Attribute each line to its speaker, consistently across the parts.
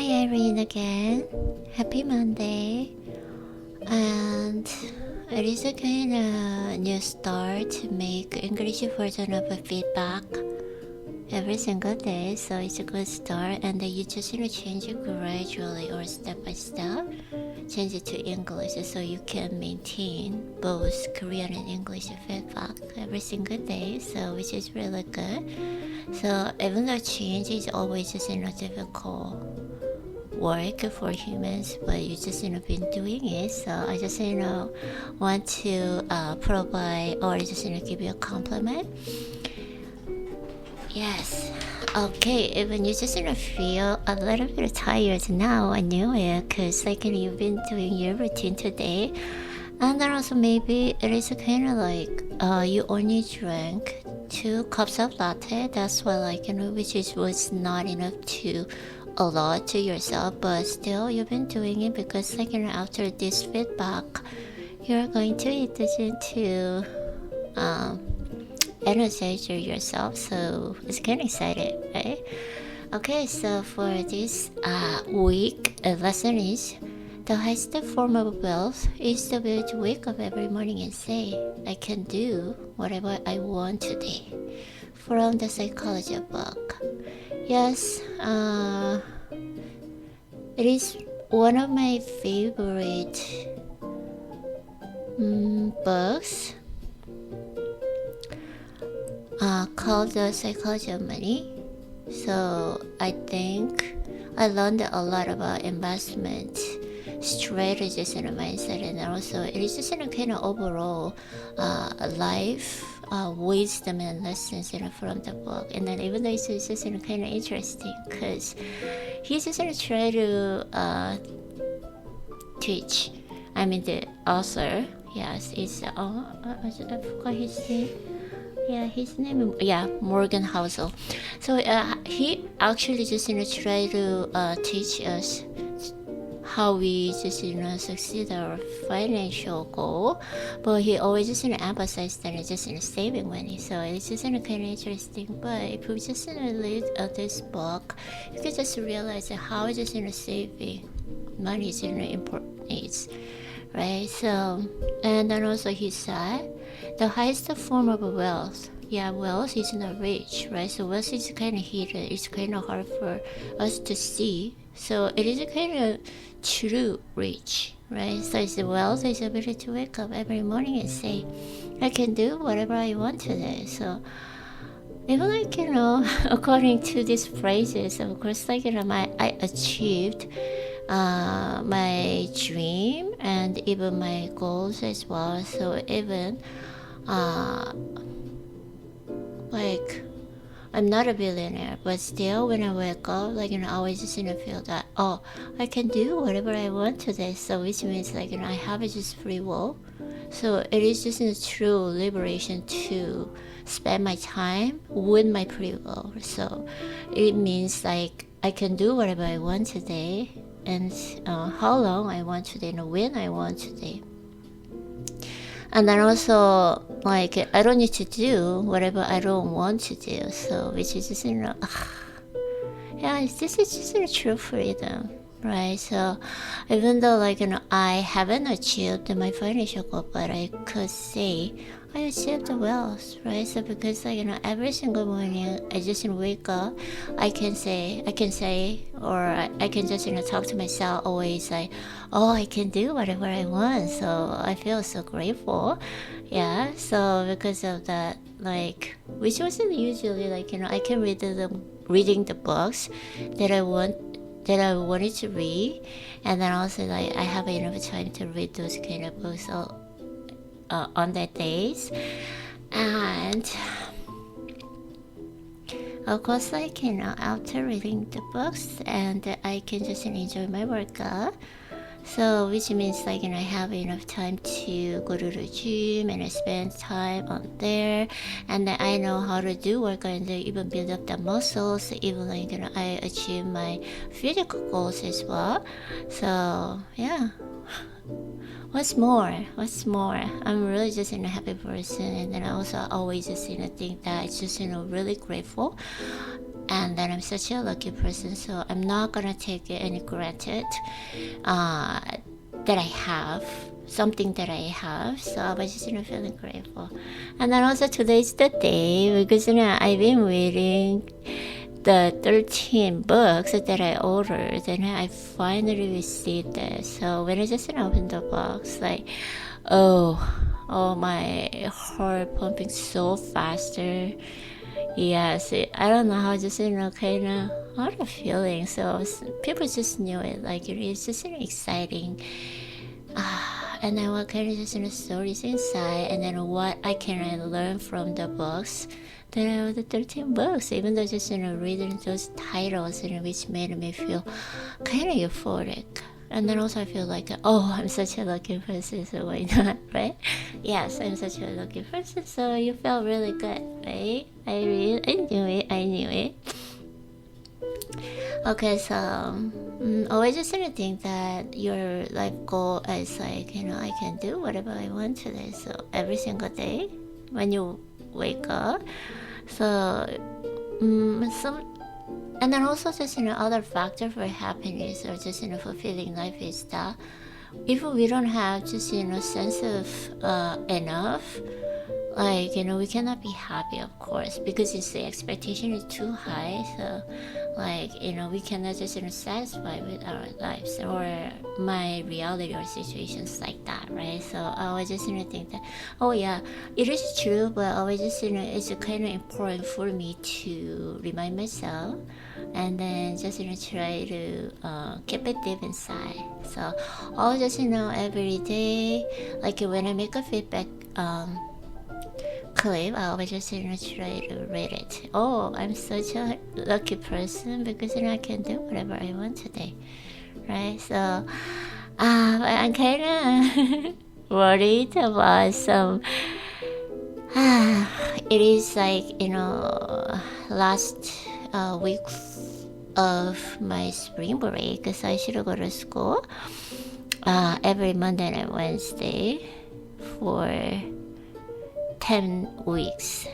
Speaker 1: Hi Irene again. Happy Monday. And it is a kind of new start to make English version of a feedback every single day. So it's a good start, and you just change it gradually or step by step. Change it to English so you can maintain both Korean and English feedback every single day. So which is really good. So even though change is always just difficult work for humans, but you just been doing it. So I just want to provide or just give you a compliment. Yes. Okay, even you just feel a little bit tired now, I knew it, because you've been doing your routine today. And then also maybe it is kind of like you only drank 2 cups of latte. That's why which was not enough to allot to yourself, but still you've been doing it because after this feedback, you're going to eat this to energize yourself. So it's kind of excited, right? Okay, so for this week lesson is the highest form of wealth is the ability to wake up every morning and say, I can do whatever I want today. From the psychology book. Yes, it is one of my favorite books called The Psychology of Money. So I think I learned a lot about investment strategies and mindset, and also it is just kind of overall life wisdom and lessons from the book. And then even though it's just kind of interesting because he's just try to teach. I mean the author, yes, it's I forgot his name. Yeah, his name, Morgan Housel. So he actually just try to teach us how we just succeed our financial goal, but he always just emphasized that it's just saving money. So it's just kind of interesting. But if we just read this book, you can just realize how just saving money is important needs, right? So and then also he said the highest form of wealth. Yeah, wealth is not rich, right? So wealth is kind of hidden. It's kind of hard for us to see. So it is kind of true rich, right? So it's the wealth is the ability to wake up every morning and say, I can do whatever I want today. So even according to these phrases, of course, I achieved my dream and even my goals as well. So even I'm not a billionaire, but still when I wake up, I always just feel that, I can do whatever I want today. So which means I have just free will. So it is just a true liberation to spend my time with my free will. So it means I can do whatever I want today and how long I want today and when I want today. And then also, I don't need to do whatever I don't want to do. So, which is just, this is just a true freedom, right? So, even though, I haven't achieved my financial goal, but I could say I achieved the wealth, right? So, because, every single morning I just wake up, I can say, or I can just, talk to myself always I can do whatever I want. So I feel so grateful. Yeah. So because of that, which wasn't usually I can reading the books that I wanted to read, and then also I have enough time to read those kind of books on that days, and of course after reading the books, and I can just enjoy my workout. So which means I have enough time to go to the gym and I spend time on there, and then I know how to do workout and even build up the muscles, even I achieve my physical goals as well. So yeah. What's more? I'm really just a happy person, and then I also always just think that it's just really grateful and that I'm such a lucky person, so I'm not gonna take it any granted that I have something that I have. So I was just feeling grateful. And then also today's the day because I've been reading the 13 books that I ordered and I finally received it. So when I just opened the box, like, oh, my heart pumping so faster. Yes, I don't know how just kind of how to feeling. So people just knew it, like it's just exciting. And then what kind of just stories inside, and then what I can learn from the books. There are the 13 books, even though just reading those titles, which made me feel kind of euphoric. And then also I feel like, oh, I'm such a lucky person, so why not, right? Yes, I'm such a lucky person, so you felt really good, right? I knew it. Okay, so always just think that your life goal is like, I can do whatever I want today. So every single day when you wake up, so and then also just other factor for happiness or just fulfilling life is that if we don't have just sense of enough, like we cannot be happy, of course, because it's the expectation is too high. So like we cannot just satisfy with our lives or my reality or situations like that, right? So I always just think that, oh yeah, it is true, but always just it's kind of important for me to remind myself and then just try to keep it deep inside. So I'll just every day, like when I make a feedback clip, I always just try to read it. Oh, I'm such a lucky person because I can do whatever I want today, right? So I'm kind of worried about some it is like last week of my spring break, because I should go to school every Monday and Wednesday for 10 weeks.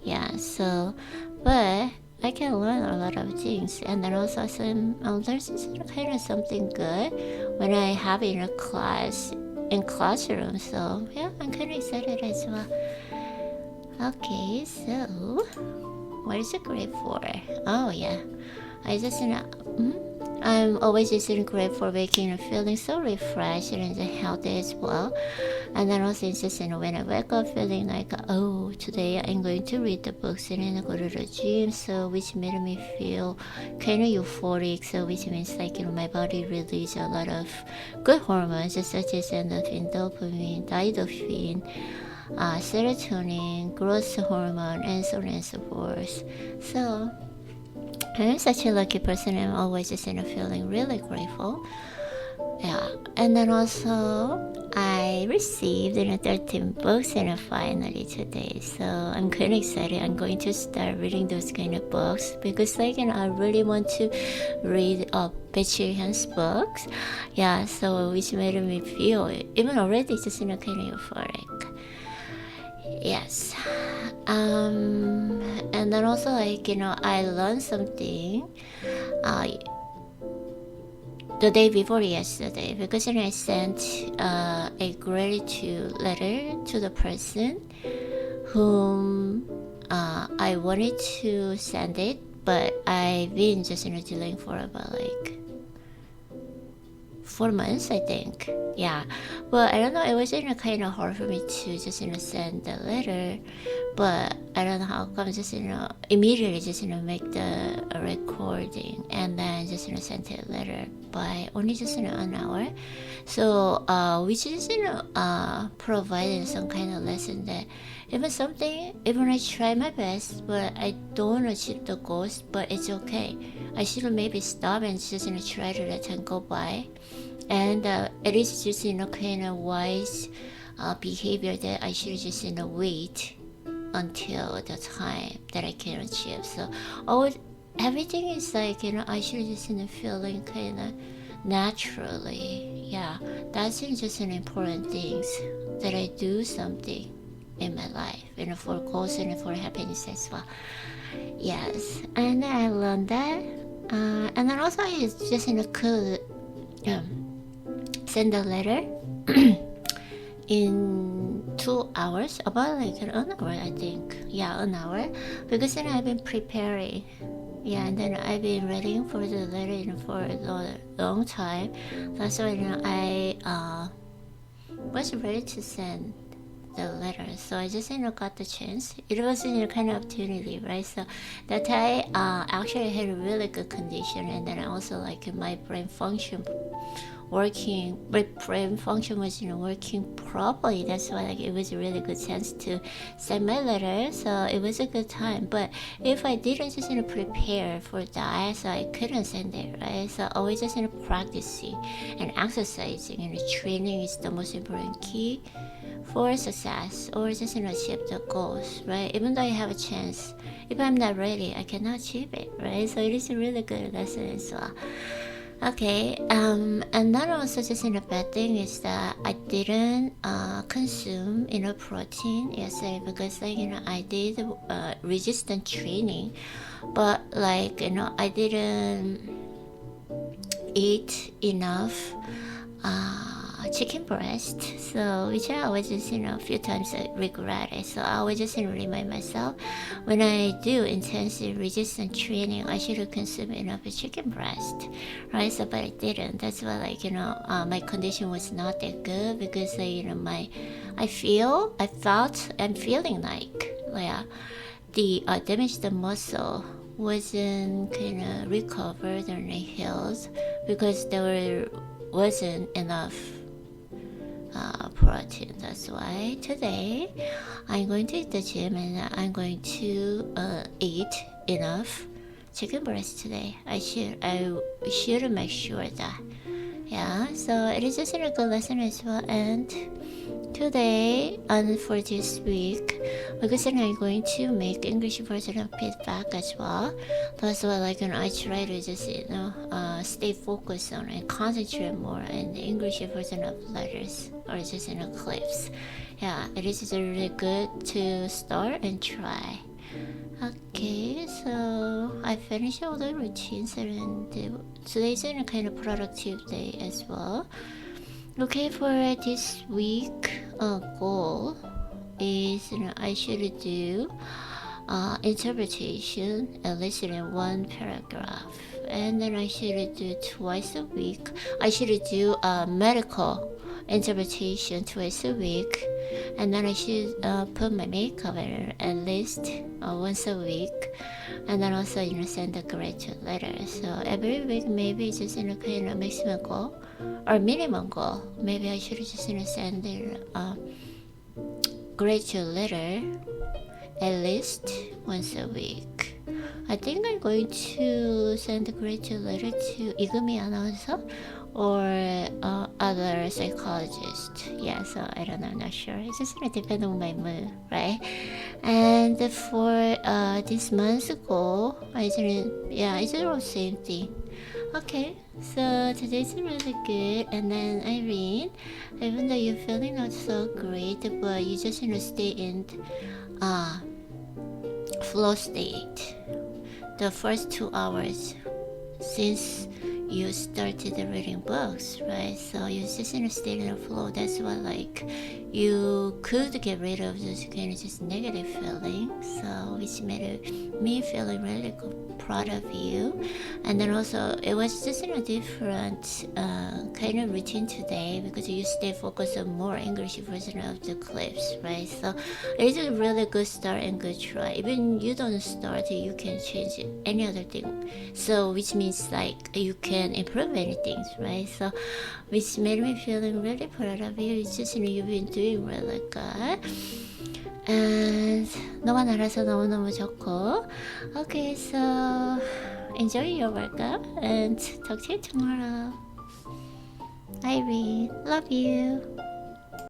Speaker 1: Yeah, so but I can learn a lot of things, and then also there's kind of something good when I have in a classroom. So yeah, I'm kind of excited as well. Okay, so what is it great for? Oh yeah, I'm always just grateful for waking and feeling so refreshed and healthy as well. And then also it's just when I wake up feeling like, oh, today I'm going to read the books and then go to the gym, so which made me feel kind of euphoric. So which means like my body release a lot of good hormones such as endorphin, dopamine, didophine, serotonin, growth hormone, and so on and so forth. So I'm such a lucky person. I'm always just feeling really grateful. Yeah, and then also I received 13 books and finally today. So I'm kind of excited. I'm going to start reading those kind of books because I really want to read Bechihan's books. Yeah, so which made me feel even already just kind of euphoric. Yes. And then also like I learned something the day before yesterday, because I sent a gratitude letter to the person whom I wanted to send it, but I've been just delaying for about like 4 months, I think. Yeah, but I don't know, it was kind of hard for me to just send the letter, but I don't know how come just immediately just make the recording and then just send a letter by only just an hour. So which is providing some kind of lesson that even I try my best, but I don't achieve the goals, but it's okay. I should maybe stop and just try to let time go by. And it is just kind of wise behavior that I should just wait until the time that I can achieve. So everything is like I should just feeling kind of naturally. Yeah, that's just an important things that I do something in my life, for goals and for happiness as well. Yes, and then I learned that. And then also I just could send a letter in 2 hours, about like an hour, I think. Yeah, an hour, because then I've been preparing. Yeah, and then I've been waiting for the letter for a long time. That's why I was ready to send the letter. So I just got the chance. It was kind of opportunity, right? So that I actually had a really good condition, and then I also like my brain function working, but brain function was working properly. That's why like it was a really good chance to send my letter. So it was a good time. But if I didn't just prepare for that, so I couldn't send it, right? So always just practicing and exercising and training is the most important key for success, or just achieve the goals, right? Even though I have a chance, if I'm not ready, I cannot achieve it, right? So it is a really good lesson as well. Okay, and then also just a bad thing is that I didn't consume enough protein yesterday, because like I did resistance training, but like I didn't eat enough chicken breast, so which I was just a few times I regret it. So I was just remind myself, when I do intensive resistance training, I should consume enough chicken breast, right? So but I didn't. That's why like my condition was not that good, because I'm feeling like the damaged muscle wasn't recovered or healed, because there wasn't enough protein. That's why today I'm going to hit the gym, and I'm going to eat enough chicken breast today. I should make sure that. Yeah, so it is just a good lesson as well. And today and for this week, because I'm going to make English version of feedback as well. That's why like I try to just stay focused on and concentrate more on the English version of letters or just clips. Yeah, it is just really good to start and try. Okay, so I finished all the routines, and today's a kind of productive day as well. Okay, for this week, goal is I should do interpretation and listen in one paragraph, and then I should do twice a week. I should do medical interpretation twice a week, and then I should put my makeup in at least once a week, and then also send a gratitude letter. So every week maybe just kind of maximum goal or minimum goal. Maybe I should just send a gratitude letter at least once a week. I think I'm going to send a gratitude letter to Igumi announcer or other psychologist. Yeah, so I don't know, I'm not sure. It's just gonna depend on my mood, right? And for this month's goal, it's all the same thing. Okay, so today's really good. And then Irene, even though you're feeling not so great, but you just stay in flow state the first 2 hours since you started reading books, right? So you just stay in the flow. That's why like you could get rid of those kind of just negative feelings, so which made me feeling really proud of you. And then also it was just in a different kind of routine today, because you stay focused on more English version of the clips, right? So it's a really good start and good try. Even you don't start, you can change any other thing, so which means like you can improve many things, right? So which made me feeling really proud of you. It's just you've been doing really good, and 너가 알아서 너무너무 좋고. Okay, so enjoy your workout and talk to you tomorrow. Irene, love you.